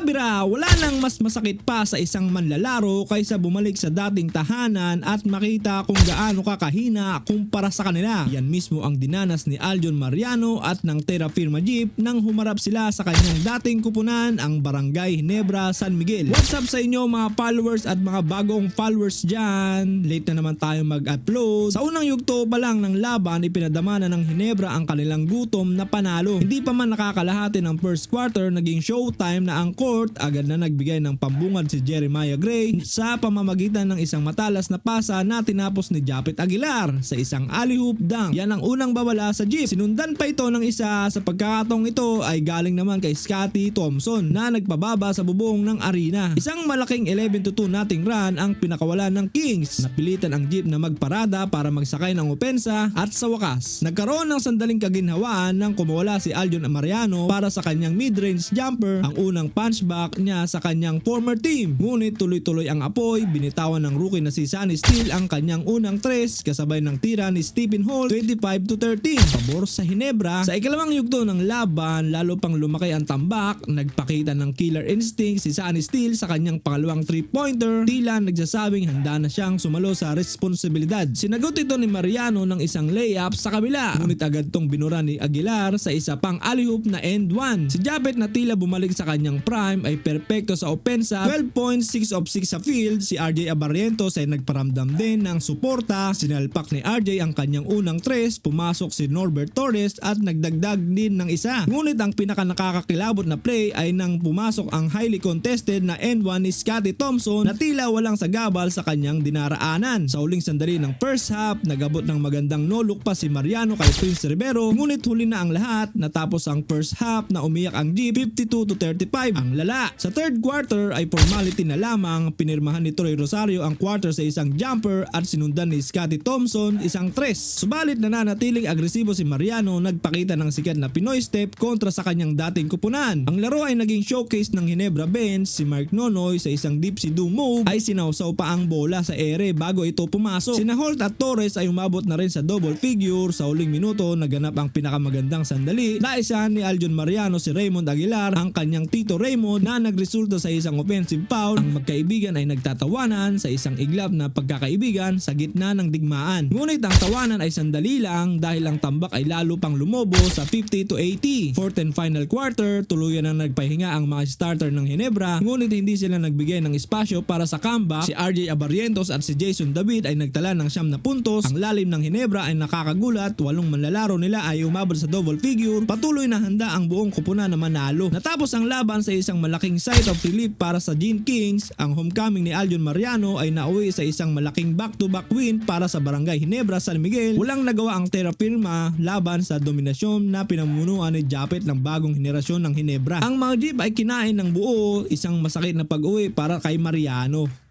Bira, wala nang mas masakit pa sa isang manlalaro kaysa bumalik sa dating tahanan at makita kung gaano kakahina kumpara sa kanila. Yan mismo ang dinanas ni Aljon Mariano at ng Terra Firma Jeep nang humarap sila sa kanyang dating kupunan, ang Barangay Ginebra, San Miguel. What's up sa inyo mga followers at mga bagong followers dyan? Late na naman tayo mag-upload. Sa unang yugto pa lang ng laban, ipinadamana ng Ginebra ang kanilang gutom na panalo. Hindi pa man nakakalahati ng first quarter, naging showtime na ang court agad na nagbigay ng pambungad si Jeremiah Gray sa pamamagitan ng isang matalas na pasa na tinapos ni Japet Aguilar sa isang alley-oop dunk. Yan ang unang bawala sa Jeep. Sinundan pa ito ng isa. Sa pagkakataong ito ay galing naman kay Scotty Thompson na nagpababa sa bubong ng arena. Isang malaking 11-2 nating run ang pinakawalan ng Kings. Napilitan ang Jeep na magparada para magsakay ng opensa at sa wakas nagkaroon ng sandaling kaginhawaan nang kumawala si Aljon Mariano para sa kanyang mid-range jumper, ang unang punchback niya sa kanyang former team. Ngunit tuloy-tuloy ang apoy, binitawan ng rookie na si Sunny Steele ang kanyang unang tres kasabay ng tira ni Stephen Holt 25-13 pabor sa Ginebra. Sa ikalawang yugto ng laban, lalo pang lumaki ang tambak. Nagpakita ng killer instinct si Sunny Steele sa kanyang pangalawang 3-pointer, tila nagsasabing handa na siyang sumalo sa responsibilidad. Sinagot ito ni Mariano ng isang layup sa kabila, ngunit agad tong binura ni Aguilar sa isa pang alley-oop na end one. Si Japet na tila bumalik sa kanyang prime ay perpekto sa opensa, 12 points, 6 of 6 sa field. Si RJ Abarrientos ay nagparamdam din ng suporta. Sinalpak ni RJ ang kanyang unang tres, pumasok si Norbert Torres at nagdagdag din ng isa. Ngunit ang pinaka nakakakilabot na play ay nang pumasok ang highly contested na end one ni Scotty Thompson na tila walang sagabal sa kanyang dinaraanan. Sa uling sandali ng first half, nagabot ng magandang no-look pa si Mariano kay Prince Rivero, ngunit huli na ang lahat. Natapos ang first half na umiyak ang Jeep 52-35 ang lala. Sa third quarter ay formality na lamang. Pinirmahan ni Troy Rosario ang quarter sa isang jumper at sinundan ni Scotty Thompson isang tres. Subalit nananatiling agresibo si Mariano, nagpakita ng sikat na Pinoy step kontra sa kanyang dating kupunan. Ang laro ay naging showcase ng Ginebra bench. Si Mark Nonoy sa isang dipsy-do move ay sinawsaw pa ang bola sa ere bago ito pumasok. Sina Holt at Torres ay umabot na rin sa double figure. Sa uling minuto naganap ang pinakamagandang sandali. Naisahan ni Aljon Mariano si Raymond Aguilar, ang kanyang tito Raymond, na nagresulta sa isang offensive foul. Ang magkaibigan ay nagtatawanan sa isang iglap na pagkakaibigan sa gitna ng digmaan. Ngunit ang tawanan ay sandali lang dahil ang tambak ay lalo pang lumobo sa 50-80. Fourth and final quarter, tuluyan na nagpahinga ang mga starter ng Ginebra, ngunit hindi sila nagbigay ng espasyo para sa comeback. Si RJ Abarrientos at si Jason David ay nagtala ng 9 na puntos. Ang lalim ng Ginebra ay nakakagulat, 8 manlalaro nila ay umabot sa double figure. Patuloy na handa ang buong kupunan na manalo. Natapos ang laban sa isang malaking sigh of relief para sa Gene Kings. Ang homecoming ni Aljon Mariano ay nauwi sa isang malaking back-to-back win para sa Barangay Ginebra, San Miguel. Walang nagawa ang Terra Firma laban sa dominasyon na pinamunuan ni Japet ng bagong henerasyon ng Ginebra. Ang mga Jeep ay kinain ng buo, isang masakit na pag-uwi para kay Mariano.